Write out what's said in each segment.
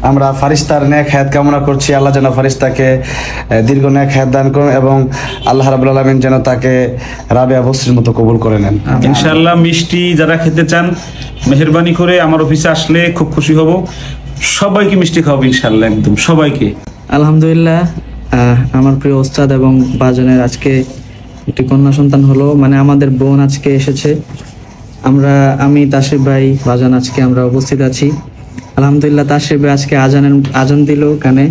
আমরা ফারিস্তার নেক হায়াত কামনা করছি। আল্লাহ যেন ফারিস্তাকে দীর্ঘ নেক হায়াত দান করুন এবং আল্লাহ রাব্বুল আলামিন যেন তাকে রাবেয়া বসরির মতো কবুল করে নেন ইনশাআল্লাহ। মিষ্টি যারা খেতে চান মেহেরবানি করে আমার অফিসে আসলে খুব খুশি হব। সবাইকে মিষ্টি খাওয়াবো ইনশাআল্লাহ, একদম সবাইকে। আলহামদুলিল্লাহ, আমার প্রিয় ওস্তাদ এবং বাজনের আজকে একটি কন্যা সন্তান হলো, মানে আমাদের বোন আজকে এসেছে। আমি তাশরিফ ভাই বাজান আজকে আমরা উপস্থিত আছি। আলহামদুলিল্লাহ, তাশরিফ ভাই আজকে আজান দিল কানে।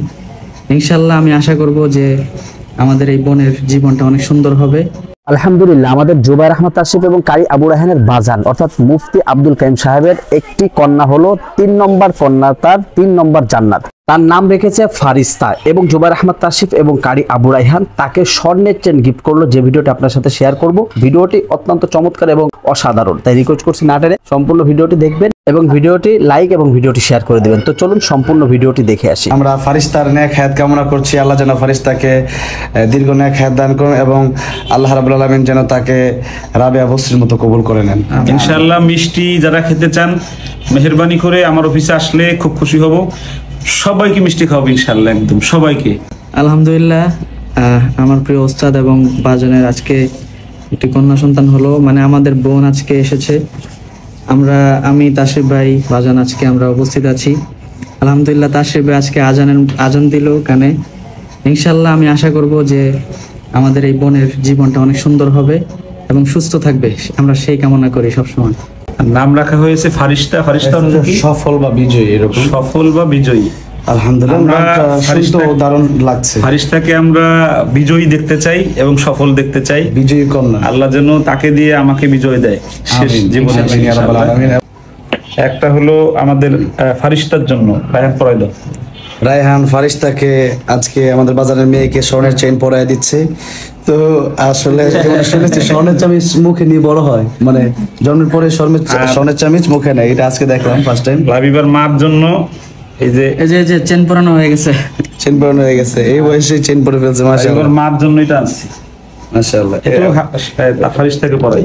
ইনশাআল্লাহ আমি আশা করব যে আমাদের এই বোনের জীবনটা অনেক সুন্দর হবে। আলহামদুলিল্লাহ, আমাদের জুবাইর আহমদ তাশরিফ এবং কারি আবু রায়হানের বাজান অর্থাৎ মুফতি আব্দুল কাইম সাহেবের একটি কন্যা হলো, 3 নম্বর কন্যা, তার 3 নম্বর জান্নাত। তার নাম রেখেছে ফারিস্তা এবং জুবাইর আহমদ তাশরিফ এবং কারি আবু রায়হান তাকে স্বর্ণের চেন গিফট করলো, যে ভিডিওটি আপনার সাথে শেয়ার করব। ভিডিওটি অত্যন্ত চমৎকার এবং অসাধারণ, তাই রিকোয়েস্ট করছি না টেনে সম্পূর্ণ ভিডিওটি দেখবেন এবং ভিডিওটি লাইক এবং ভিডিওটি শেয়ার করে দিবেন। তো চলুন সম্পূর্ণ ভিডিওটি দেখে আসি। আমরা ফারিস্তার নেক হায়াত কামনা করছি। আল্লাহ যেন ফারিস্তাকে দীর্ঘ নেক হায়াত দান করুন এবং আল্লাহ রাব্বুল আলামিন যেন তাকে রাবেয়া বসরির মতো কবুল করে নেন ইনশাআল্লাহ। মিষ্টি যারা খেতে চান মেহেরবানি করে আমার অফিসে আসলে খুব খুশি হব। সবাইকে মিষ্টি খাওয়াবো ইনশাআল্লাহ, একদম সবাইকে। আলহামদুলিল্লাহ, আমার প্রিয় ওস্তাদ এবং বাজনের আজকে একটি কন্যা সন্তান হলো, মানে আমাদের বোন আজকে এসেছে। আমি তাশরিফ ভাই বাজান আজকে আমরা উপস্থিত আছি। আলহামদুলিল্লাহ, তাশরিফ ভাই আজকে আজান দিল কানে। ইনশাআল্লাহ আমি আশা করব যে আমাদের এই বোনের জীবনটা অনেক সুন্দর হবে এবং সুস্থ থাকবে, আমরা সেই কামনা করি সবসময়। নাম রাখা হয়েছে ফারিস্তা। ফারিস্তা সফল বা বিজয়ী, এরকম সফল বা বিজয়ী। আলহামদুলিল্লাহ, দারুণ লাগছে। ফারিস্তাকে আমরা বিজয়ী দেখতে চাই এবং সফল দেখতে চাই, বিজয়ী কন্যা। আল্লাহ যেন তাকে দিয়ে আমাকে বিজয় দেয় শেষ জীবনে। একটা হলো আমাদের ফারিস্তার জন্য রায়হান পরাই দাও। রায়হান ফারিস্তাকে আজকে আমাদের বাজারের মেয়েকে স্বর্ণের চেইন পরায় দিচ্ছে। তো আসলে শুনেছি স্বর্ণের চামিচ মুখে নিয়ে বড় হয়, মানে জন্মের পরে স্বর্ণের চামিচ মুখে নেয়, এটা আজকে দেখলাম ফার্স্ট টাইম। লাবিবার মার জন্য এই যে চেন পরানো হয়ে গেছে, চেন পরানো হয়ে গেছে, এই বয়সে চেন পরে ফেলছে। মাশাআল্লাহ, মার জন্য এটা আনছি। মাশাআল্লাহ, এটা ফারিস্তাকে পরাই।